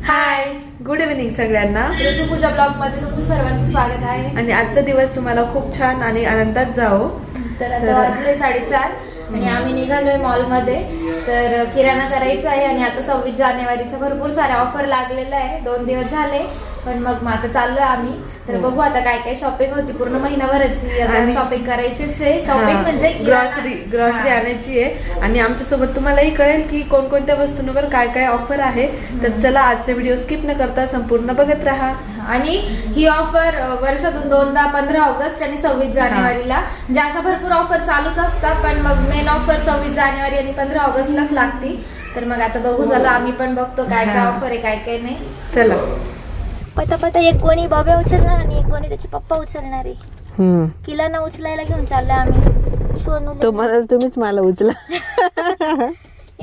हाय, good evening सगळ्यांना. Rutupuja blog मध्ये तुमचं सर्वांचं स्वागत आहे. आणि आजचा दिवस तुम्हाला खूप छान आणि आनंदात जावो. तर आता वाजले 4:30 आणि आम्ही निघालोय मॉल मध्ये. तर किराणा करायचा आहे आणि आता 26 जानेवारीच्या भरपूर साऱ्या ऑफर लागलेल्या आहे. 2 दिवस झाले पण मग आता चाललोय आम्ही. तर बघू आता काय काय शॉपिंग होती. पूर्ण महिनाभराची आता शॉपिंग करायचीच आहे. शॉपिंग म्हणजे ग्रॉसरी आणायची आहे आणि आमच्या सोबत तुम्हालाही कळेल की कोणकोणत्या वस्तूंवर काय काय ऑफर आहे. तर चला आजचा व्हिडिओ स्किप न करता संपूर्ण बघत राहा. आणि ही ऑफर वर्षातून 2दा 15 ऑगस्ट आणि 26 जानेवारीला म्हणजे अशा भरपूर ऑफर चालूच असतात. पण मग मेन ऑफर 26 जानेवारी आणि 15 ऑगस्टलाच लागती. तर मग आता बघू झालं आम्ही पण बघतो काय काय ऑफर आहे काय काय नाही. चला. पता एक कोणी बाबा उचलणार आणि एक कोणी त्याचे पप्पा उचलणार आहे. किलाना उचलायला घेऊन चाललोय आम्ही. सोनूला तुम्हीच मला उचला.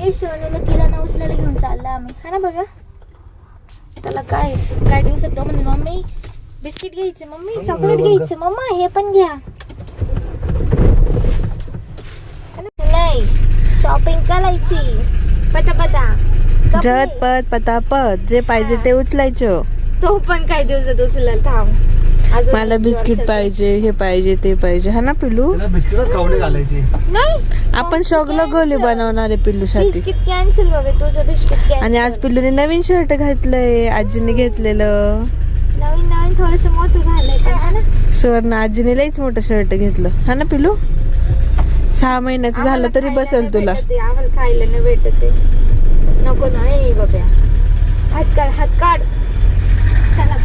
हे सोनूला किलाना उचलायला घेऊन चाललोय आम्ही. हा ना बघा. त्याला काय काय देऊ शकतो म्हणजे मम्मी बिस्किट घ्यायचे, मम्मी चॉकलेट घ्यायचे, मम्मा हे पण घ्या. नाही शॉपिंग करायची. पता झटपट पटापट जे पाहिजे ते उचलायचं. तो पण काय दिवसात उचलायला थांब. मला बिस्किट पाहिजे, हे पाहिजे, ते पाहिजे. हा ना पिल्लू. बिस्किटच खाऊन घालायची. नाही आपण सगळं गोले बनवणार आहे पिल्लू साठी. बिस्किट कॅन्सल बाबा, तुझं बिस्किट कॅन्सल. आणि आज पिल्लूने नवीन शर्ट घातलंय, आजीने घेतलेलं. नवीन थोडस मोठं घालायचं हा ना. सुवर्ण आजीने लईच मोठं शर्ट घेतलं. हा ना पिल्लू. 6 महिन्याचं झालं तरी बसेल तुला. आम्हाला खायला नाही भेटत. नको नाही बाबा. हात काढ. चला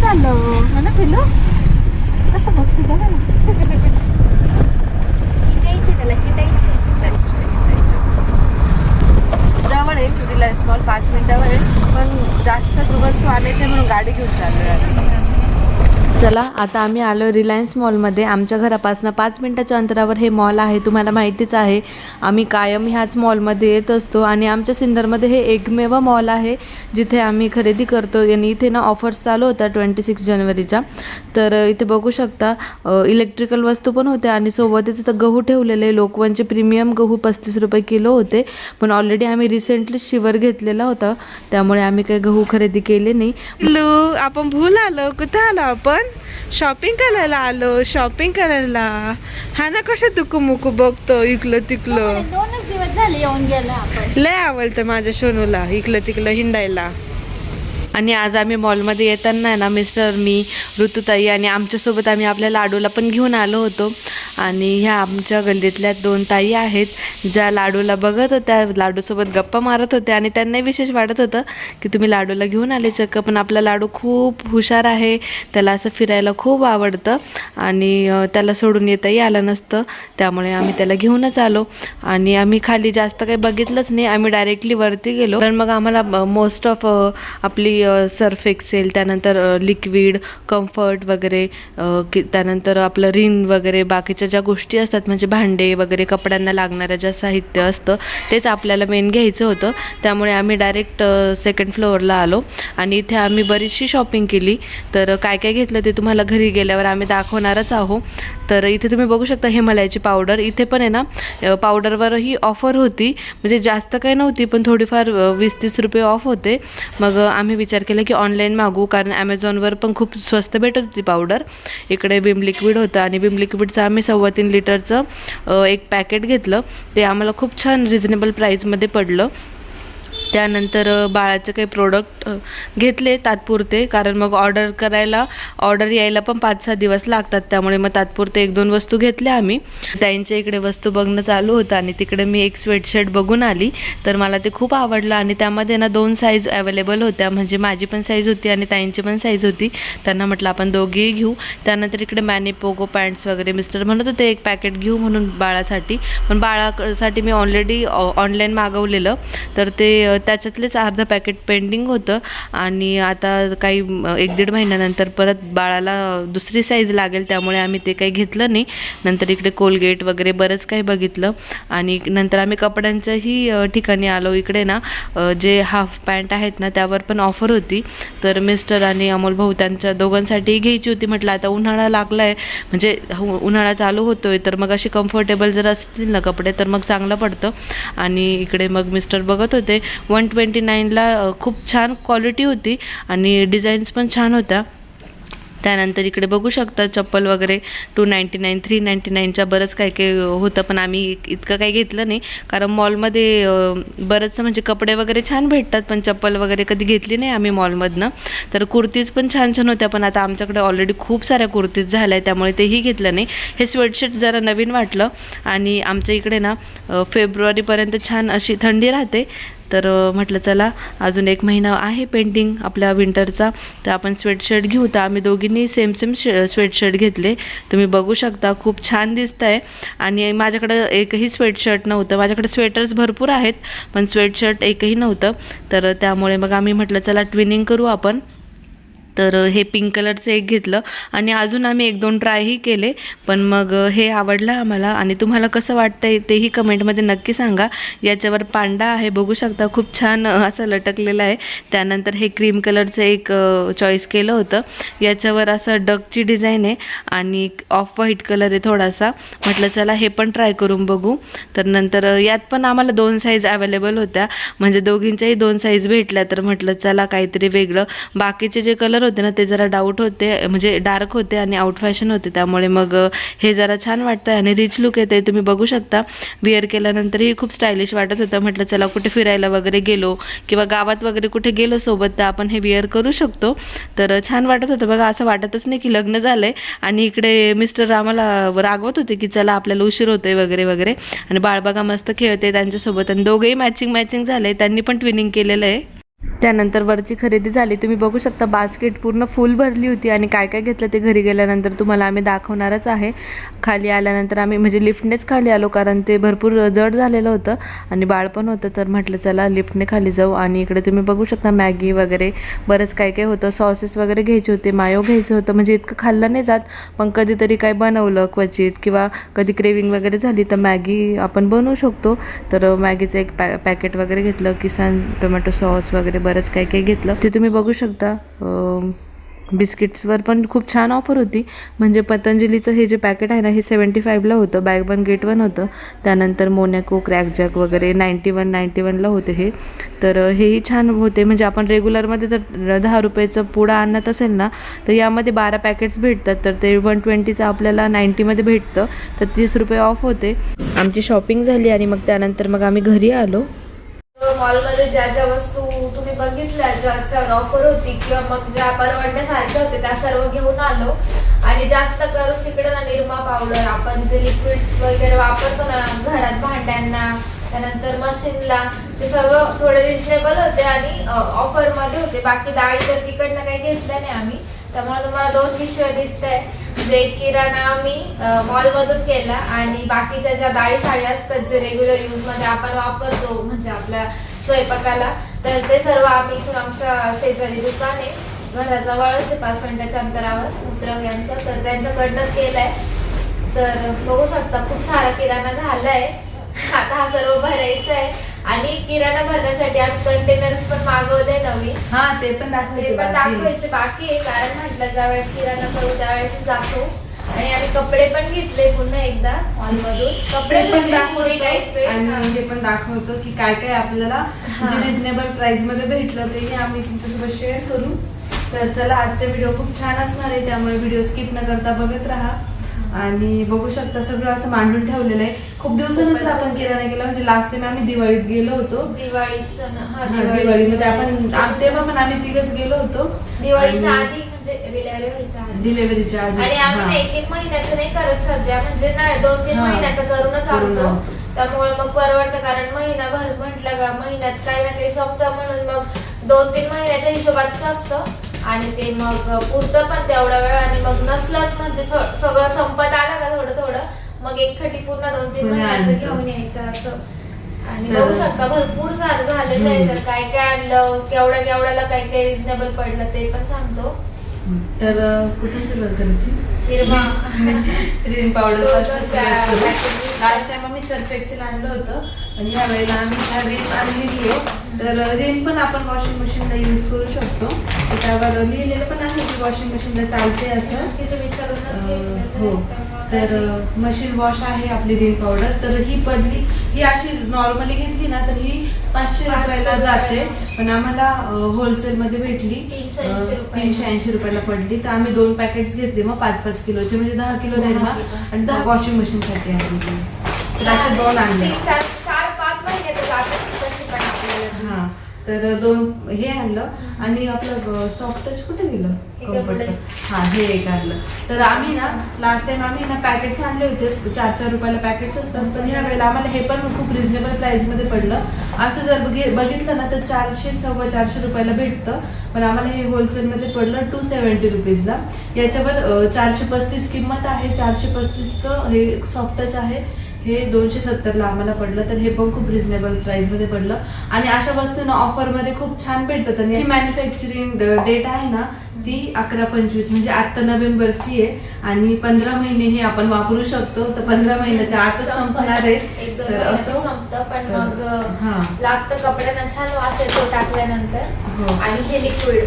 चाललो हा ना पिल्लू. कसं बघते बघा ना. हिंडायचे त्याला हिंडायचे. जवळ आहे रिलायन्स मॉल, 5 मिनिटावर आहे. पण जास्त वस्तू आणायचे म्हणून गाडी घेऊन चाललोय. चला आता आम्ही आलो रिलायन्स मॉलमध्ये. आमच्या घरापासून 5 मिनिटाच्या अंतरावर हे मॉल आहे. तुम्हाला माहितीच आहे आम्ही कायम ह्याच मॉलमध्ये येत असतो. आणि आमच्या सिन्नरमध्ये हे एकमेव मॉल आहे जिथे आम्ही खरेदी करतो. आणि इथे ना ऑफर्स चालू होत्या 26 जानेवारीच्या. तर इथे बघू शकता इलेक्ट्रिकल वस्तू पण होत्या आणि सोबतच इथं गहू ठेवलेले. लोकवनचे प्रीमियम गहू 35 रुपये किलो होते. पण ऑलरेडी आम्ही रिसेंटली शिवर घेतलेला होता त्यामुळे आम्ही काही गहू खरेदी केले नाही. आपण भूल आलो. कुठं आलो आपण? शॉपिंग करायला आलो. शॉपिंग करायला. हा ना. कसं तुकू मुकू बघतो इकलं तिकलं. 2च दिवस झाले येऊन गेलो आपण. लय आवडतं माझ्या सोनूला इकलं तिकलं हिंडायला. आणि आज आम्ही मॉलमध्ये येताना ना मिस्टर, मी, ऋतुताई आणि आमच्यासोबत आम्ही आपल्या लाडूला पण घेऊन आलो होतो. आणि ह्या आमच्या गल्लीतल्या 2 ताई आहेत ज्या लाडूला बघत होत्या, लाडूसोबत गप्पा मारत होत्या. आणि त्यांनाही विशेष वाटत होतं की तुम्ही लाडूला घेऊन आले चक्क. पण आपला लाडू खूप हुशार आहे, त्याला असं फिरायला खूप आवडतं आणि त्याला सोडून येताही आलं नसतं. त्यामुळे आम्ही त्याला घेऊनच आलो. आणि आम्ही खाली जास्त काही बघितलंच नाही, आम्ही डायरेक्टली वरती गेलो. कारण मग आम्हाला मोस्ट ऑफ आपली सर्फ एक्सेल, त्यानंतर लिक्विड, कम्फर्ट वगैरे, त्यानंतर आपलं रिन वगैरे बाकीच्या ज्या गोष्टी असतात म्हणजे भांडे वगैरे, कपड्यांना लागणारं ज्या साहित्य असतं तेच आपल्याला मेन घ्यायचं होतं. त्यामुळे आम्ही डायरेक्ट 2nd फ्लोअरला आलो आणि इथे आम्ही बरीचशी शॉपिंग केली. तर काय काय घेतलं ते तुम्हाला घरी गेल्यावर आम्ही दाखवणारच आहोत. तर इथे तुम्ही बघू शकता हिमालयाची पावडर. इथे पण आहे ना पावडरवरही ऑफर होती, म्हणजे जास्त काही नव्हती पण थोडीफार 20-30 रुपये ऑफ होते. मग आम्ही विचार केला की ऑनलाईन मागू, कारण ॲमेझॉनवर पण खूप स्वस्त भेटत होती पावडर. इकडे विम लिक्विड होतं आणि विम लिक्विडचं आम्ही 3.25 लिटरचं एक पॅकेट घेतलं. ते आम्हाला खूप छान रिजनेबल प्राईजमध्ये पडलं. त्यानंतर बाळाचे काही प्रोडक्ट घेतले तात्पुरते, कारण मग ऑर्डर यायला पण 5-6 दिवस लागतात. त्यामुळे मग तात्पुरते 1-2 वस्तू घेतल्या आम्ही. ताईंच्या इकडे वस्तू बघणं चालू होतं आणि तिकडे मी एक स्वेटशर्ट बघून आली. तर मला ते खूप आवडलं आणि त्यामध्ये ना 2 साईज अवेलेबल होत्या, म्हणजे माझी पण साईज होती आणि ताईंची पण साईज होती. त्यांना म्हटलं आपण दोघेही घेऊ. त्यानंतर इकडे मॅनिपोगो पॅन्ट्स वगैरे मिस्टर म्हणत होते एक पॅकेट घेऊ म्हणून बाळासाठी. पण बाळासाठी मी ऑलरेडी ऑनलाईन मागवलेलं, तर ते त्याच्यातलेच अर्धा पॅकेट पेंडिंग होतं आणि आता काही 1-1.5 महिन्यानंतर परत बाळाला दुसरी साईज लागेल, त्यामुळे आम्ही ते काही घेतलं नाही. नंतर इकडे कोलगेट वगैरे बरंच काही बघितलं आणि नंतर आम्ही कपड्यांच्याही ठिकाणी आलो. इकडे ना जे हाफ पॅन्ट आहेत ना त्यावर पण ऑफर होती, तर मिस्टर आणि अमोल भाऊ त्यांच्या दोघांसाठी घ्यायची होती. म्हटलं आता उन्हाळा लागला आहे, म्हणजे उन्हाळा चालू होतोय, तर मग असे कम्फर्टेबल जर असतील ना कपडे तर मग चांगलं पडतं. आणि इकडे मग मिस्टर बघत होते. 129ला खूप छान क्वालिटी होती आणि डिझाईन्स पण छान होत्या. त्यानंतर इकडे बघू शकता चप्पल वगैरे 299 399च्या बरंच काय काय होतं, पण आम्ही इतकं काही घेतलं नाही कारण मॉलमध्ये बरंचसं म्हणजे कपडे वगैरे छान भेटतात, पण चप्पल वगैरे कधी घेतली नाही आम्ही मॉलमधनं. तर कुर्तीज पण छान छान होत्या, पण आता आमच्याकडे ऑलरेडी खूप साऱ्या कुर्तीज झाल्या आहे त्यामुळे तेही घेतलं नाही. हे स्वेटशर्ट जरा नवीन वाटलं आणि आमच्या इकडे ना फेब्रुवारीपर्यंत छान अशी थंडी राहते, तर म्हटलं चला अजून 1 महिना आहे पेंटिंग आपल्या विंटरचा, तर आपण स्वेटशर्ट घेऊ. तर आम्ही दोघींनी सेम स्वेटशर्ट घेतले. तुम्ही बघू शकता खूप छान दिसत आहे. आणि माझ्याकडं एकही स्वेटशर्ट नव्हतं. माझ्याकडे स्वेटर्स भरपूर आहेत पण स्वेटशर्ट एकही नव्हतं, तर त्यामुळे मग आम्ही म्हटलं चला ट्विनिंग करू आपण. तर हे पिंक कलरचं एक घेतलं आणि अजून आम्ही 1-2 ट्रायही केले, पण मग हे आवडलं आम्हाला. आणि तुम्हाला कसं वाटतंय तेही कमेंटमध्ये नक्की सांगा. याच्यावर पांडा आहे, बघू शकता खूप छान असं लटकलेलं आहे. त्यानंतर हे क्रीम कलरचं एक चॉईस केलं होतं. याच्यावर असं डकची डिझाईन आहे आणि ऑफ व्हाईट कलर आहे थोडासा. म्हटलं चला हे पण ट्राय करून बघू. तर नंतर यात पण आम्हाला 2 साईज अवेलेबल होत्या, म्हणजे दोघींच्याही 2 साईज भेटल्या. तर म्हटलं चला काहीतरी वेगळं. बाकीचे जे कलर होते ना ते जरा डाऊट होते, म्हणजे डार्क होते आणि आउट फॅशन होते, त्यामुळे मग हे जरा छान वाटतं आणि रिच लुक येते. तुम्ही बघू शकता विअर केल्यानंतरही खूप स्टायलिश वाटत होतं. म्हटलं चला कुठे फिरायला वगैरे गेलो किंवा गावात वगैरे कुठे गेलो सोबत तर आपण हे विअर करू शकतो. तर छान वाटत होतं बघा. असं वाटतच नाही की लग्न झालंय. आणि इकडे मिस्टर आम्हाला रागवत होते की चला आपल्याला उशीर होतोय वगैरे वगैरे. आणि बाळ बघा मस्त खेळते त्यांच्यासोबत आणि दोघेही मॅचिंग झाले. त्यांनी पण ट्विनिंग केलेलं आहे. त्यानंतर वरची खरेदी झाली. तुम्ही बघू शकता बास्केट पूर्ण फुल भरली होती आणि काय काय घेतलं ते घरी गेल्यानंतर तुम्हाला आम्ही दाखवणारच आहे. खाली आल्यानंतर आम्ही म्हणजे लिफ्टनेच खाली आलो कारण ते भरपूर जड झालेलं होतं आणि बाळ पण होतं, तर म्हटलं चला लिफ्टने खाली जाऊ. आणि इकडे तुम्ही बघू शकता मॅगी वगैरे बरंच काय काय होतं. सॉसेस वगैरे घ्यायचे होते, मायो घ्यायचं होतं. म्हणजे इतकं खाल्लं नाही जात, पण कधीतरी काय बनवलं क्वचित किंवा कधी क्रेविंग वगैरे झाली तर मॅगी आपण बनवू शकतो. तर मॅगीचं एक पॅकेट वगैरे घेतलं. किसान टोमॅटो सॉस वगैरे बरंच काय काय घेतलं. ते तुम्ही बघू शकता. बिस्किट्सवर पण खूप छान ऑफर होती. म्हणजे पतंजलीचं हे जे पॅकेट आहे ना हे 75ला होतं, बाय 1 गेट 1 होतं. त्यानंतर मोनॅको क्रॅकजॅक वगैरे 91ला होते हे. तर हेही छान होते. म्हणजे आपण रेग्युलरमध्ये जर 10 रुपयाचं पुडा आणत असेल ना तर यामध्ये 12 पॅकेट्स भेटतात, तर ते 120चं आपल्याला 90मध्ये भेटतं, तर 30 रुपये ऑफ होते. आमची शॉपिंग झाली आणि मग त्यानंतर मग आम्ही घरी आलो. मॉलमध्ये ज्या ज्या वस्तू तुम्ही बघितल्या ज्याच्यावर ऑफर होती किंवा मग ज्या परवडण्यासारख्या होत्या त्या सर्व घेऊन आलो. आणि जास्त करून तिकडे ना निरमा पावडर, आपण जे लिक्विड्स वगैरे वापरतो ना घरात भांड्यांना, त्यानंतर मशीनला, ते सर्व थोडे रिजनेबल होते आणि ऑफरमध्ये होते. बाकी डाळी तर तिकडनं काही घेतल्या नाही आम्ही, त्यामुळे तुम्हाला 2 पिशव्या दिसत आहे. जे किराणा आम्ही मॉलमधून केला आणि बाकीच्या ज्या डाळी साळी असतात जे रेग्युलर यूजमध्ये आपण वापरतो म्हणजे आपल्या स्वयंपाकाला, तर ते सर्व आम्ही इथून आमच्या शेजारी दुकान आहे घराजवळच 5 मिनिटाच्या अंतरावर उतरव यांचं, तर त्यांच्याकडनंच केलंय. तर बघू शकता खूप सारा किराणा झालाय. आता हा सर्व भरायचा आहे आणि किराणा भरण्यासाठी आम्ही कंटेनर्स पण मागवले नवीन. ते पण दाखवायचे बाकी आहे, कारण म्हटलं ज्यावेळेस किराणा करू त्यावेळेस दाखवू. आणि आम्ही कपडे पण घेतले पुन्हा एकदा मॉलमधून. कपडे पण आणि हे पण दाखवतो की काय काय आपल्याला म्हणजे रिजनेबल प्राइस मध्ये भेटलं तेही आम्ही तुमच्यासोबत शेअर करू. तर चला आजचा व्हिडिओ खूप छान असणार आहे, त्यामुळे व्हिडिओ स्किप न करता बघत राहा. आणि बघू शकता सगळं असं मांडून ठेवलेलं आहे. खूप दिवसानंतर आपण किराणा गेला, म्हणजे लास्ट टाइम आम्ही दिवाळीत गेलो होतो. दिवाळीमध्ये आपण तेव्हा पण आम्ही तिघच गेलो होतो दिवाळीच्या आधी, म्हणजे डिलिव्हरीच्या आधी. आणि आम्ही 1-1 महिन्याचं नाही करत सध्या, म्हणजे नाही 2-3 महिन्याचं करूनच आणतो. त्यामुळे मग परवडतं, कारण महिनाभर म्हटलं का महिन्यात काही ना काही संपतं, म्हणून मग 2-3 महिन्याच्या हिशोबातच असतं. आणि ते मग पुरतं पण तेवढा वेळ. आणि मग नसलंच म्हणजे सगळं संपत आलं का थोडं थोडं मग एकखटी पूर्ण 2-3 महिन्याचं घेऊन यायचं असं. आणि तर- बघू शकता भरपूर सारं झालेलं आहे. तर काय काय आणलं, केवढ्याला काय काय रिझनेबल पडलं ते पण सांगतो. तर कुठून सुरुवात करायची? हिरवा रिन पावडर लास्ट लास्ट टाइम आम्ही सर्फ एक्सेल आणलं होतं आणि ह्या वेळेला आम्ही ह्या रिन आणलेली आहे. तर रिन पण आपण वॉशिंग मशीनला यूज करू शकतो. तर त्यावर लिहिलेलं पण आहे की वॉशिंग मशीनला चालते असं. तिथे विचारूनच हो. घेतलेलं. तर मशीन वॉश आहे आपली रिन पावडर. तर ही पडली, ही अशी नॉर्मली घेतली ना तर ही 500 रुपयाला जाते, पण आम्हाला होलसेलमध्ये भेटली 380 रुपये. 380 रुपयाला पडली. तर आम्ही 2 पॅकेट्स घेतले मग 5-5 किलोचे, म्हणजे 10 किलो निर्मा आणि 10 वॉशिंग मशीनसाठी आहे. तर अशा 2 आणल्या. 4-5 महिने तर जातात तशी पण आपल्याला. हा, तर 2 हे आणलं आणि आपलं सॉफ्ट टच कुठे गेलं कम्फर्टचं. हा, हे एक आणलं. तर आम्ही ना लास्ट टाइम आम्ही ना पॅकेट्स आणले होते, 4-4 रुपयाला पॅकेट्स असतात. पण ह्या वेळेला आम्हाला हे पण खूप रिझनेबल प्राइसमध्ये पडलं. असं जर बघितलं ना तर 400-450 रुपयाला भेटतं, पण आम्हाला हे होलसेलमध्ये पडलं 270 रुपीजला. याच्यावर 435 किंमत आहे. 435 हे सॉफ्ट टच आहे, हे 270ला आम्हाला पडलं. तर हे पण खूप रिझनेबल प्राइसमध्ये पडलं आणि अशा वस्तूंना ऑफरमध्ये खूप छान भेटतात. आणि मॅन्युफॅक्चरिंग डेट आहे ना ती 11-25, म्हणजे आता नोव्हेंबरची आहे आणि 15 महिने हे आपण वापरू शकतो. तर 15 महिन्याच्या आतच संपणार आहे. एकदम तर असं संपतं पण तर- मग हा. लागतं कपड्यांना छान वास येतो टाकल्यानंतर. हो. आणि हे लिक्विड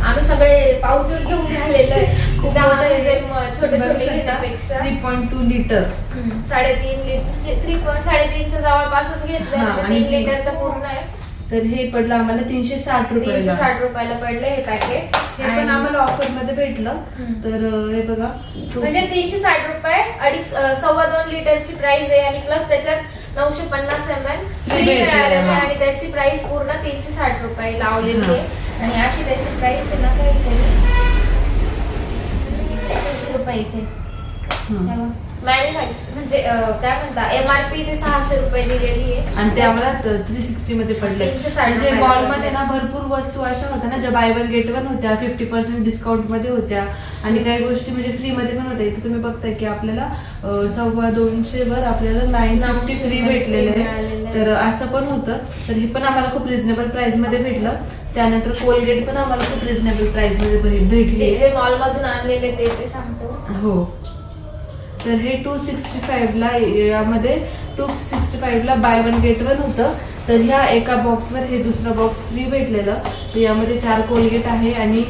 आम्ही सगळे पाऊचच घेऊन राहिलेलं आहे. खूप दहा मोठं आहे. डझन छोटे बघू छोटे शकता, घेण्यापेक्षा 3.2 लिटर. 3.5 लिटर 3.5च्या जवळपासच घेतलं. हा, आणि 3 लिटर तर पूर्ण आहे. तर हे पडलं आम्हाला 360 रुपयाला. 360 रुपयाला पडलं हे पॅकेट. हे पण आम्हाला ऑफर मध्ये भेटलं. तर हे बघा, म्हणजे 360 रुपये 2.5 लिटरची प्राइस आहे आणि प्लस त्याच्यात 950 ml फ्री भेटलेलं मिळालेलं आहे आहे. आणि त्याची प्राइस पूर्ण 360 रुपये लावलेली आहे. आणि अशी त्याची प्राइस आहे ना काहीतरी रुपये इथे मॅन्युफॅक्चर म्हणजे काय म्हणता MRP ते 600 रुपये दिलेली आहे. आणि ते आम्हाला 360 मध्ये पडले. 360 म्हणजे रुपयाला मॉल मध्ये ना भरपूर वस्तू अशा होत्या ना ज्या बाय वन गेट वन होत्या, 50% डिस्काउंट मध्ये होत्या आणि काही गोष्टी म्हणजे फ्री मध्ये पण होत्या. इथे तुम्ही बघताय की आपल्याला 250 वर आपल्याला 950 फ्री भेटलेले आहे. तर असं पण होतं. तर हे पण आम्हाला खूप रिझनेबल प्राइस मध्ये भेटलं. त्यानंतर कोलगेट पण आम्हाला खूप रिझनेबल प्राइस मध्ये भेटली. जे मॉल मधून आणलेले ते सांगतो. हो. तर हे 265ला यामध्ये 265ला बाय वन गेट वन होतं. तर ह्या एका बॉक्सवर हे दुसरा बॉक्स फ्री भेटलेलं. तर यामध्ये 4 कोलगेट आहे आणि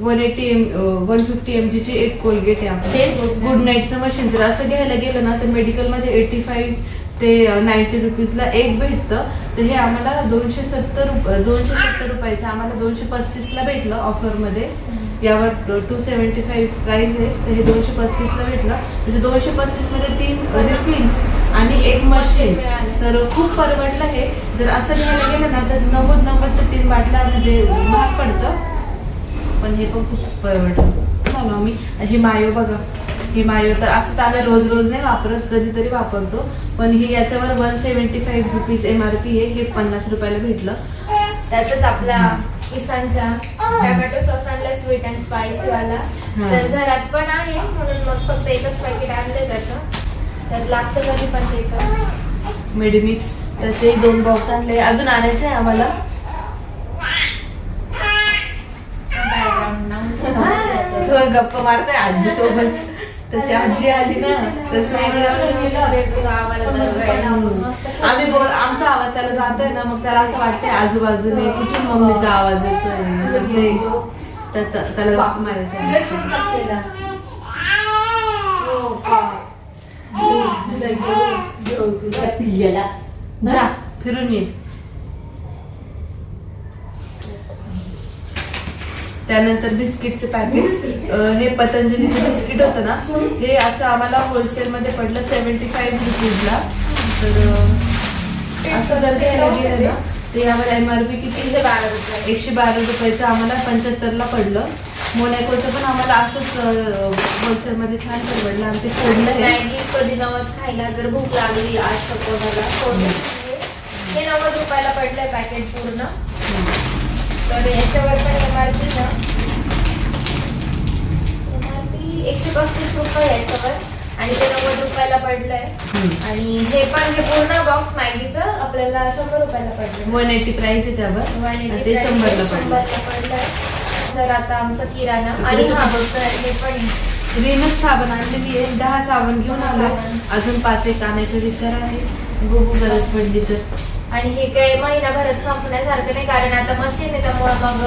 150 mg ची एक कोलगेट आहे. आपलं गुड नाईटचं मशीन जर असं घ्यायला गेलं ना तर मेडिकलमध्ये 85 ते 90 रुपीजला एक भेटतं. तर हे आम्हाला 270 रुपयाचं आम्हाला 235ला भेटलं ऑफरमध्ये. यावर 275 प्राइस आहे. तर हे 235ला भेटलं. म्हणजे 235 मध्ये 3 रिफिल्स आणि एक मशीन. तर खूप परवडलं हे. जर असं घ्यायला गेलं ना तर 90चं 3 बाटला म्हणजे महाग पडतं, पण हे पण खूप परवडलं. मी हे मायो बघा, हे मायो तर असं तर आम्ही रोज नाही वापरत, कधीतरी वापरतो. पण हे याच्यावर 175 रुपीज MRP आहे. हे 50 रुपयाला भेटलं. त्यातच आपला किसानच्या टोमॅटो सॉस आणला स्वीट अँड स्पायसी वाला. तर घरात पण आहे म्हणून मग फक्त एकच पॅकेट आणले त्याचं. तर लागतं कधी पण ते पण मेडिमिक्स त्याचे 2 बॉक्स आणले. अजून आणायचे आहे आम्हाला. गप्पा मारताय आजी सोबत. त्याची आजी आली ना त्याच्यामुळे आमचा आवाज त्याला जातोय ना, मग त्याला असं वाटतंय आजूबाजूने कुठून मम्मीचा आवाज येतोय. त्याला गप्पा मारायच्या. जा फिरून ये. त्यानंतर बिस्किटचे पॅकेट. हे पतंजलीचं बिस्किट होतं ना, हे असं आम्हाला होलसेलमध्ये पडलं 75 रुपीजला. तर असं जर घ्यायला गेलं ना ते आम्हाला MRP किती 112 रुपये. 112 रुपयाचं आम्हाला 75ला पडलं. मोनॅकोचं पण आम्हाला असंच होलसेलमध्ये छान परवडलं आणि ते फोडलं आहे. मॅगी कधी नवत खायला जर भूक लागली आज तर कोणाला हे 90 रुपयाला पडलंय पॅकेट पूर्ण. तर याच्यावर पण MRP 135 रुपये याच्यावर आणि ते 90 रुपयाला पडलंय. आणि हे पूर्ण बॉक्स मॅगीचं त्याला 100 रुपयाला पडले. 180 प्राइस आहे त्यावर आणि ते 100ला पडलं. तर आता आमचा किराणा आणि हा बघतोय हे पण आहे. रिनच साबण आणलेली आहे, 10 साबण घेऊन आलो. अजून 5 एक आणायचा विचार आहे, बघू गरज पडली तर. आणि हे काही महिनाभरात संपण्यासारखं नाही, कारण आता मशीन आहे त्यामुळे मग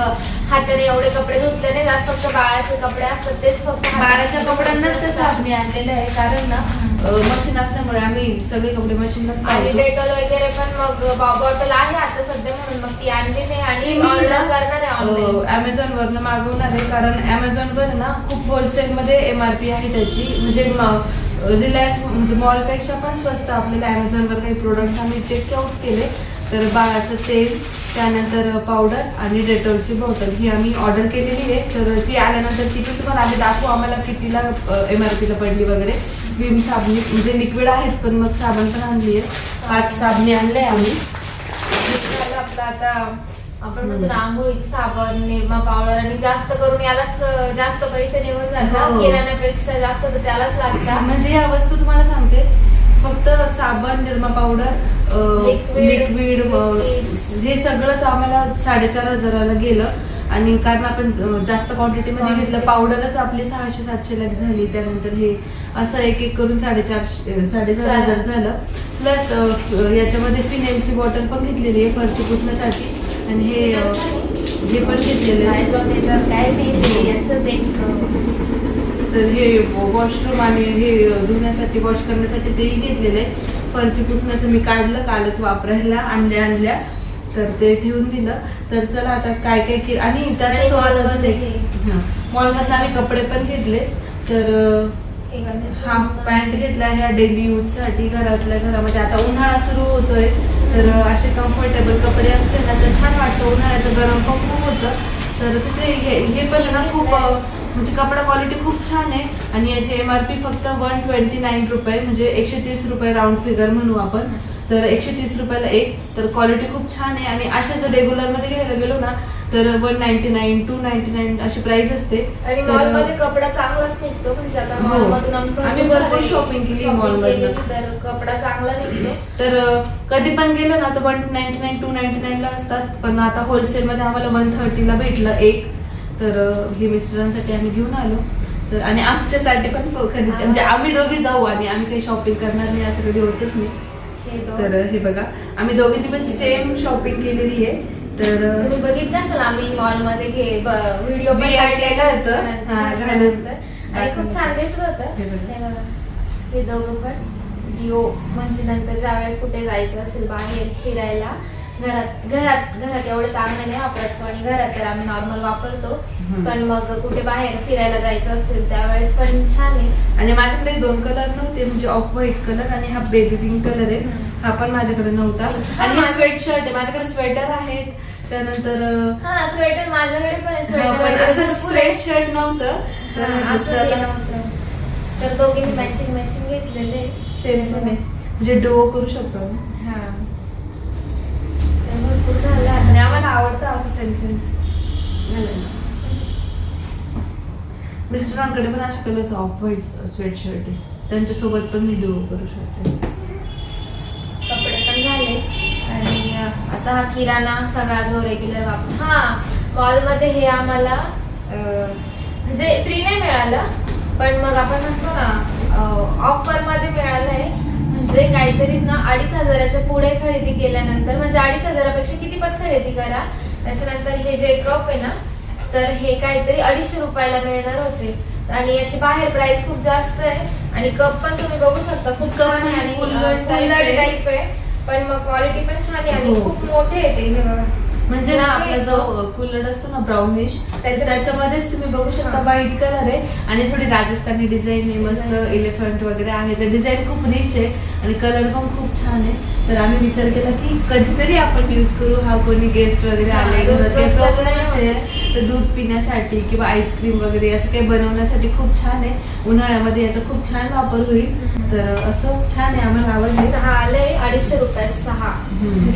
हाताने एवढे कपडे धुतले नाही जात. फक्त बाळाचे कपडे असतात तेच फक्त बाळाच्या कपड्यांनाच ते साबणी आणलेलं आहे, कारण ना मशीन असल्यामुळे आम्ही सगळे कपडे मशीनलाच आणि लावतो. डेटॉल वगैरे पण मग बॉटल आहे आता सध्या म्हणून मग ती आणली नाही आणि ऑर्डर करणार आहे ऑनलाईन. अमेझॉन वरनं मागवणार आहे, कारण अमेझॉन वर ना खूप होलसेल मध्ये MRP आहे त्याची. म्हणजे रिलायन्स म्हणजे मॉलपेक्षा पण स्वस्त आपल्याला अमेझॉनवर काही प्रोडक्ट आम्ही चेकआउट केले. तर बाळाचं तेल, त्यानंतर पावडर आणि डेटॉलची बॉटल ही आम्ही ऑर्डर केलेली आहे. तर ती आल्यानंतर ती पण तुम्हाला आम्ही दाखवू आम्हाला कितीला MRPला पडली वगैरे. विम साबणी म्हणजे लिक्विड आहेत, पण मग साबण पण आणली आहे. 5 साबणी आणले आम्ही. आपलं आता आपण म्हणतो ना आंघोळीचं साबण, निरमा पावडर आणि जास्त करून यालाच जास्त पैसे निघून जातात. हो. किराण्यापेक्षा जास्त तर त्यालाच लागतात. म्हणजे या वस्तू तुम्हाला सांगते, फक्त साबण, निरमा पावडर, लिक्विड हे सगळंच आम्हाला 4,500ला गेलं. आणि कारण आपण जास्त क्वांटिटीमध्ये घेतलं, पावडरच आपली 600-700 झाली. त्यानंतर हे असं एक एक करून 4,500 झालं. प्लस याच्यामध्ये फिनेलची बॉटल पण घेतलेली आहे फरची पुसण्यासाठी. आणि हे पण घेतलेलं आहे. काय नाही याच तर हे वॉशरूम आणि हे धुण्यासाठी, वॉश करण्यासाठी तेही घेतलेलं आहे. फरची पुसण्याचं मी काढलं कालच वापरायला, आणल्या तर ते ठेवून दिलं. तर चला आता काय काय आणि मॉलमधनं आम्ही कपडे पण घेतले. तर हाफ पॅन्ट घेतला ह्या डेली यूज साठी घरामध्ये. आता उन्हाळा सुरू होतोय, तर असे कम्फर्टेबल कपडे असते ना तर छान वाटतं. उन्हाळ्याचं गरम पण खूप होतं. तर तिथे हे पण ना खूप म्हणजे कपडा क्वालिटी खूप छान आहे. आणि याची MRP फक्त 129 रुपये, म्हणजे 130 रुपये राऊंड फिगर म्हणू आपण. तर 130 रुपयाला एक. तर क्वालिटी खूप छान आहे. आणि अशा जर रेग्युलरमध्ये घ्यायला गेलो ना तर 199, 299 अशी प्राइस असते. आणि मॉलमध्ये कपडा चांगलाच निघतो. म्हणजे आता मॉलमधून आम्ही भरपूर शॉपिंग केली मॉलमधून, तर कपडा चांगला निघतो. तर कधी पण गेलं ना तर 199, 299 ला असतात. पण आता होलसेलमध्ये आम्हाला 130ला भेटलं एक. तर हे मिस्टरांसाठी आम्ही घेऊन आलो. तर आणि आमच्यासाठी पण कधी म्हणजे आम्ही दोघी जाऊ आणि आम्ही काही शॉपिंग करणार नाही असं कधी होतच नाही. तर हे बघा आम्ही दोघींनी पण सेम शॉपिंग केलेली आहे. तर तुम्ही बघितलं असेल आम्ही मॉलमध्ये व्हिडिओ पण काढलेला होतं घालून, आणि खूप छान दिसत होतं. हे दोघं पण डिओ म्हणजे नंतर ज्या वेळेस कुठे जायचं असेल बाहेर फिरायला, घरात एवढं चांगलं नाही वापरत. आणि घरात तर आम्ही नॉर्मल वापरतो, पण मग कुठे बाहेर फिरायला जायचं असेल त्यावेळेस पण छान आहे. आणि माझ्याकडे 2 कलर नव्हते, म्हणजे ऑफ व्हाईट कलर आणि हा बेबी पिंक कलर आहे. हा पण माझ्याकडे नव्हता. आणि हा स्वेट शर्ट आहे, माझ्याकडे स्वेटर आहेत. त्यानंतर स्वेटर माझ्याकडे पण आहे. स्वेट शर्ट नव्हतं. तर दोघींनी मॅचिंग घेतलेले सेम आहे, म्हणजे डुओ करू शकतो. भरपूर झालं. आणि आम्हाला आवडतं असं सेम मिस्टरांकडे पण अशा कलरचं ऑफ व्हाईट स्वेट शर्ट आहे, त्यांच्यासोबत पण मी डुओ करू शकते. कपडे पण झाले. आणि आता हा किराणा सगळा जो रेग्युलर वापर मॉलमध्ये हे आम्हाला म्हणजे फ्री नाही मिळालं, पण मग आपण म्हणतो ना ऑफर मध्ये मिळालंय. म्हणजे काहीतरी ना 2,500च्या पुढे खरेदी केल्यानंतर, म्हणजे 2,500पेक्षा किती पण खरेदी करा, त्याच्यानंतर हे जे कप आहे ना तर हे काहीतरी 250 रुपयाला मिळणार होते. आणि याची बाहेर प्राइस खूप जास्त आहे. आणि कप पण तुम्ही बघू शकता खूप छान आहे आणि कुल्हड टाईप आहे, पण मग क्वालिटी पण छान आहे आणि खूप मोठे आहे ते. बघा म्हणजे ना आपला जो कुल्हड असतो ना ब्राउनिश, त्याच्यामध्येच तुम्ही बघू शकता व्हाईट कलर आहे आणि थोडी राजस्थानी डिझाईन आहे, मस्त एलिफंट वगैरे आहे. तर डिझाईन खूप रिच आहे आणि कलर पण खूप छान आहे. तर आम्ही विचार केला की कधीतरी आपण यूज करू. हा कोणी गेस्ट वगैरे आले, घरात काही प्रॉब्लेम असेल तर दूध पिण्यासाठी किंवा आईस्क्रीम वगैरे असं काही बनवण्यासाठी खूप छान आहे. उन्हाळ्यामध्ये याचा खूप छान वापर होईल. तर असं छान आहे, आम्हाला आवडले. 6 आले 250 रुपयात 6.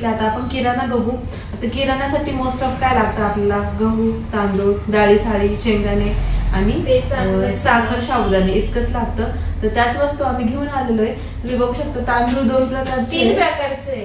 आता आपण किराणा बघू. तर किराण्यासाठी मोस्ट ऑफ काय लागतं आपल्याला, गहू, तांदूळ, डाळी, साळी, शेंगदाणे आणि तेच आणलंय. साखर साबुदाणे इतकंच लागतं. तर त्याच वस्तू आम्ही घेऊन आलेलो आहे. तुम्ही बघू शकता तांदूळ 2 प्रकारचे 3 प्रकारचे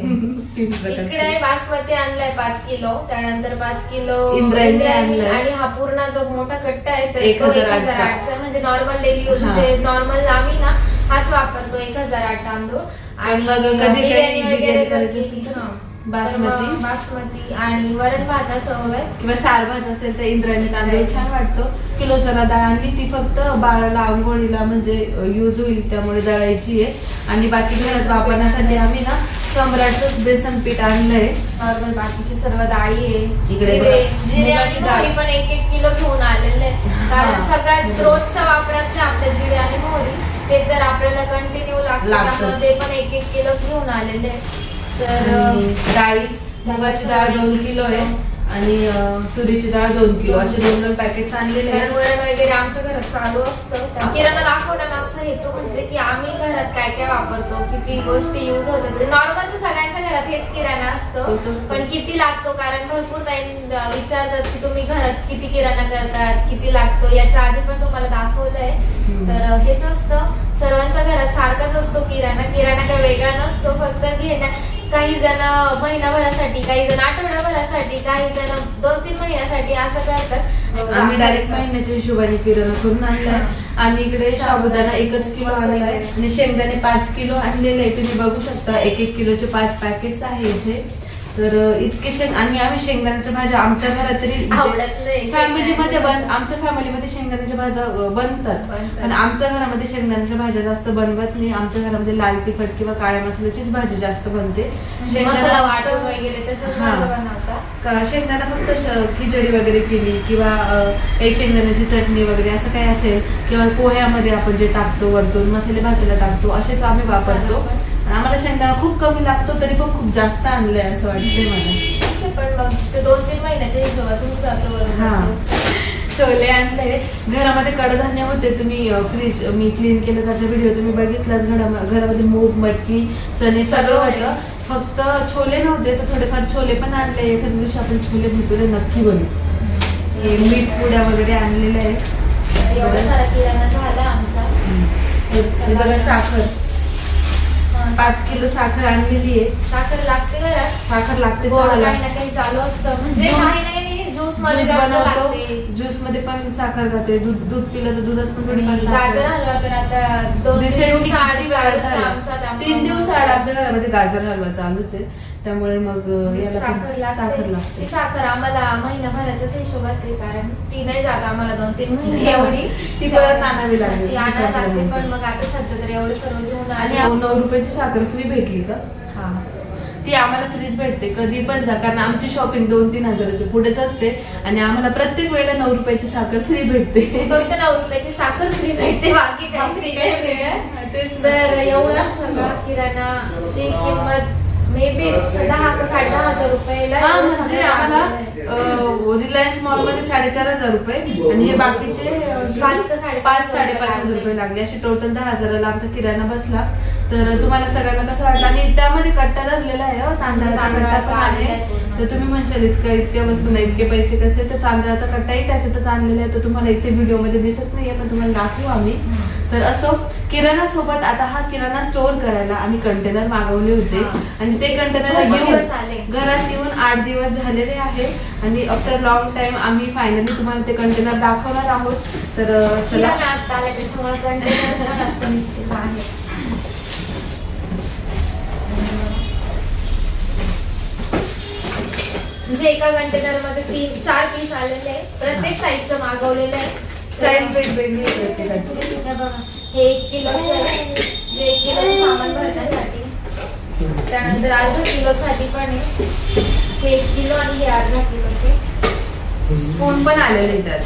3 प्रकारचे. इकडे बासमती आणलाय 5 किलो, त्यानंतर 5 किलो इंद्रायणी आणलाय. आणि हा पूर्ण जो मोठा कट्टा आहे तर 1008 चा. 1008 चा, म्हणजे नॉर्मल डेली यूज, हा. म्हणजे नॉर्मल आम्ही ना हाच वापरतो 1008 तांदूळ. आणि मग कधी काही बिर्याणी वगैरे बिर्याणी जर करायची केली, असेल तर हा. बासमती. तर मग बासमती आणि वरण भात असं हवंय. किंवा सार भात असेल तर इंद्रायणी तांदूळ छान वाटतो. किलो चणा डाळ आणली, ती फक्त बाळाला आंघोळीला म्हणजे यूज होईल त्यामुळे दळायची आहे. आणि बाकी घरात वापरण्यासाठी आम्ही ना सम्राटच बेसन पीठ आणलंय. नॉर्मल बाकीचे सर्व डाळी आहे. इकडे जिरे बघा, जिरे आणि मुगाची डाळ. मोहरी पण 1-1 किलो घेऊन आलेले आहे. कारण हा. सगळ्यात रोजच्या वापरातले आपले जिरे आणि मोहरी ते तर आपल्याला कंटिन्यू लागतं, लागतंच. त्यामुळे ते पण 1-1 किलोच घेऊन आलेले आहे. तर आणि डाळी मुगाची डाळ 2 किलो आहे आणि तुरीची डाळ 2 किलो असे 2 पॅकेट आणलेले कारण आहेत. वरण वगैरे आमच्या घरात चालू असतं. त्या किराणा दाखवण्यामागचा हेतू म्हणजे की आम्ही घरात काय काय वापरतो, किती गोष्टी युज होतात. नॉर्मल तर सगळ्यांच्या घरात हेच किराणा तोच असतो, असतो. पण किती लागतो, कारण भरपूर टाइम विचारतात की तुम्ही घरात किती किराणा करतात, किती लागतो. याच्या आधी पण तुम्हाला दाखवलंय. तर हेच असतं, सर्वांच्या घरात सारखाच असतो किराणा. किराणा काही वेगळा नसतो, फक्त घेण्या काही जण महिनाभरासाठी, काही जण आठवड्याभरासाठी, काही जण 2-3 महिन्यासाठी असं करतात. आम्ही डायरेक्ट महिन्याच्या हिशोबाने किराणा करून आणलाय. आणि इकडे साबुदाणा 1 किलो आणलाय आणि शेंगदाणे 5 किलो आणलेले आहे. तुम्ही बघू शकता 1-1 किलोचे 5 पॅकेट्स आहे इथे. तर इतके आणि आम्ही शेंगदाण्याच्या भाज्या आमच्या घरात तरी आवडत नाही फॅमिलीमध्ये शेंगदाण्याच्या आमच्या फॅमिलीमध्ये शेंगदाण्याच्या भाज्या बनतात, बनतात. पण आमच्या घरामध्ये शेंगदाण्याच्या भाज्या जास्त बनवत नाही. आमच्या घरामध्ये लाल तिखट किंवा काळ्या मसाल्याचीच भाजी जास्त बनते. मसाला वाटून वगैरे तसंच हा. बनवतात. शेंगदाणा फक्त खिचडी वगैरे केली किंवा काही शेंगदाण्याची चटणी वगैरे असं काही असेल, किंवा पोह्यामध्ये आपण जे टाकतो वरतून मसाले भाताला टाकतो असेच आम्ही वापरतो. आम्हाला शेंगदाणा खूप कमी लागतो, तरी पण खूप जास्त आणलंय असं वाटतंय मला. ठीक आहे, पण मग ते 2-3 महिन्याच्या हिशोबातून जातो हा. बरोबर. छोले आणले. घरामध्ये कडधान्य होते, तुम्ही फ्रीज मी क्लीन केलं त्याचा व्हिडिओ तुम्ही बघितलाच. घरामध्ये मूग, मटकी, चणे सगळं होतं, फक्त छोले नव्हते. तर थोडेफार छोले पण आणले. एखाद्या दिवशी आपण छोले भटुरे नक्की बनवू. हे मीठ पुड्या वगैरे आणलेल्या आहेत. एवढा सारा किराणा झाला आमचा. हे बघा साखर 5 किलो साखर आणलेली आहे. साखर लागते घरात, साखर लागते गोड चहाला. काही ना काही चालू असतं, म्हणजे ज्यूस- काही ना काही ज्यूस मध्ये ज्यूस जास्त बनवतो, लागते. ज्यूस मध्ये पण साखर जाते. दूध पिलं तर दुधात पण थोडीफार आणि साखर. गाजर हलवा तर आता 2 Recently दिवस आड किती वेळा झाला? आमचा, त्यामुळे 3 दिवस आड आमच्या घरामध्ये गाजर हलवा चालूच आहे. त्यामुळे मग याला पण साखर साखर लागते. लागते. ती साखर आम्हाला महिनाभराच्याच हिशोबात आहे, कारण ती नाही जात आम्हाला 2-3 महिने एवढी. ती परत आणावी लागते. ती आणायला लागते, साखरेनंतर. पण मग आता सध्या तर एवढं सर्व घेऊन आणि आले. 9 रुपयाची साखर फ्री भेटली का? हा. ती आम्हाला फ्रीज भेटते कधी पण जा, कारण आमची शॉपिंग 2-3 हजाराच्या पुढेच असते आणि आम्हाला प्रत्येक वेळेला 9 रुपयाची साखर फ्री भेटते. फक्त 9 रुपयाची साखर फ्री भेटते, बाकी काही फ्री नाही मिळत. तेच तर एवढा सगळा किराणाची किंमत मे बी 10 का 10.5 हजार रुपयाला हा, एवढं म्हणजे सगळं आम्हाला लागलेलं आहे. रिलायन्स मॉल मध्ये 4.5 रुपये आणि हे बाकीचे 5 का 5-5.5 हजार रुपये लागले. असे टोटल 10,000ला आमचा किराणा बसला. तर तुम्हाला सगळ्यांना कसं वाटलं? आणि त्यामध्ये कट्टा धरलेला आहे, तांदळाचा कट्टा पण आहे. तर तुम्ही म्हणशाल इतक्या वस्तू नाही, इतके पैसे कसे? तर तांदळाचा कट्टाही त्याच्यातच आणलेला आहे. तर तुम्हाला इथे व्हिडिओ मध्ये दिसत नाहीये, पण तुम्हाला दाखवू आम्ही. तर असं किराणा सोबत आता हा किराणा स्टोअर करायला आम्ही कंटेनर मागवले होते आणि ते कंटेनर खूप घेऊन दिवस आले. घरात येऊन 8 दिवस झालेले आहे. आणि आफ्टर लॉंग टाइम आम्ही फायनली तुम्हाला ते कंटेनर दाखवणार आहोत. तर चला. किराणा आता आला त्याच्यामुळे कंटेनर्स पण आता निघतील बाहेर. म्हणजे एका कंटेनर मध्ये 3-4 पीस आलेले आहे. प्रत्येक साईजचं मागवलेलं आहे. साईज वेगवेगळी आहे प्रत्येकाची. हे बघा, हे 1 किलोचं आहे, जे 1 किलोचं सामान भरण्यासाठी. त्यानंतर अर्धा किलोसाठी पण आहे, हे 1 किलो आणि हे अर्धा किलोचे. स्पून पण आलेले त्यात.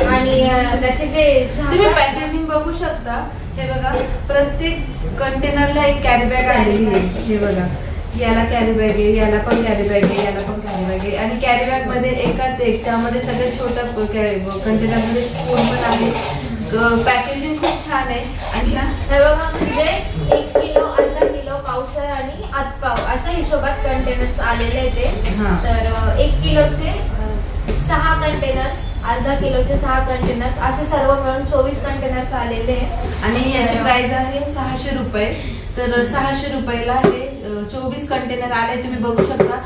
आणि त्याचे जे तुम्ही पॅकेजिंग बघू शकता. हे बघा, प्रत्येक कंटेनरला एक कॅरी बॅग आलेली आहे. हे बघा, याला कॅरी बॅग आहे, याला पण कॅरी बॅग आहे, याला पण कॅरी बॅग आहे. आणि कॅरी बॅग मध्ये एकात एक, त्यामध्ये सगळ्यात छोट्या कंटेनर मध्ये स्पून पण आहे. पॅकेजिंग खूप छान आहे. आणि हे बघा, म्हणजे 1 किलो, अर्धा किलो, पावशेर आणि आतपाव अशा हिशोबात कंटेनर्स आलेले ते. हा. तर 1 किलोचे 6 कंटेनर्स अर्धा किलोचे 6 कंटेनर्स, असे सर्व मिळून 24 कंटेनर्स आलेले आहे. आणि याची प्राइस आहे 600 रुपये. तर 600 रुपयाला हे 24 कंटेनर आले. तुम्ही बघू शकता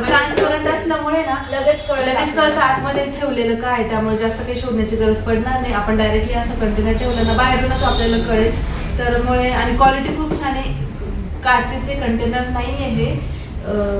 ट्रान्सपरंट असल्यामुळे ना लगेच कळतं आतमध्ये ठेवलेलं काय, त्यामुळे जास्त काही शोधण्याची गरज पडणार नाही. आपण डायरेक्टली असं कंटेनर ठेवलं ना बाहेरूनच आपल्याला कळेल. त्यामुळे आणि क्वालिटी खूप छान आहे. काचेचे कंटेनर नाही आहे हे,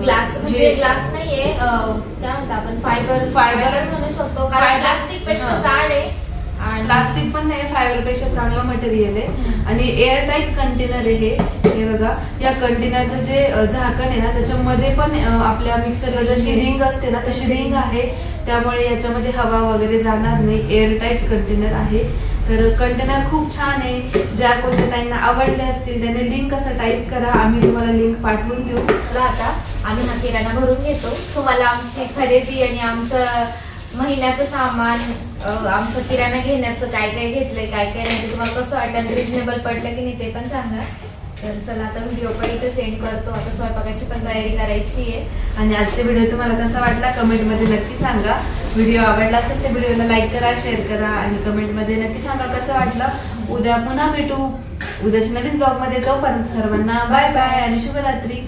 ग्लास म्हणजे ग्लास नाहीये, काय म्हणतो आपण फायबर म्हणू शकतो, कारण प्लास्टिक पेक्षा जाड आहे आणि प्लास्टिक पण नाही, फायबर पेक्षा चांगलं मटेरियल आहे. आणि एअर टाईट कंटेनर आहे हे बघा. या कंटेनरचं जे झाकण आहे ना त्याच्यामध्ये पण आपल्या मिक्सरला जशी रिंग असते ना तशी रिंग आहे, त्यामुळे याच्यामध्ये हवा वगैरे जाणार नाही. एअर टाईट कंटेनर आहे. तर कंटेनर खूप छान आहे. ज्या कोणत्या ताईंना आवडले असतील त्याने लिंक कसं टाईप करा, आम्ही तुम्हाला लिंक पाठवून देऊ. आता आम्ही हा किराणा भरून घेतो. तुम्हाला आमची खरेदी आणि आमचं महिन्याचं सामान, आमचं किराणा घेण्याचं काय काय घेतलंय काय काय नाही, तुम्हाला कसं वाटलं, रिजनेबल पडलं की नाही ते पण सांगा. तर चला आता व्हिडिओ पण इथं सेंड करतो. आता स्वयंपाकाची पण तयारी करायची आहे. आणि आजचा व्हिडिओ तुम्हाला कसा वाटला कमेंटमध्ये नक्की सांगा. व्हिडिओ आवडला असेल तर व्हिडिओला लाईक करा, शेअर करा आणि कमेंटमध्ये नक्की सांगा कसं वाटलं. उद्या पुन्हा भेटू उद्याच्या नवीन ब्लॉगमध्ये. तोपर्यंत सर्वांना बाय बाय आणि शुभरात्री.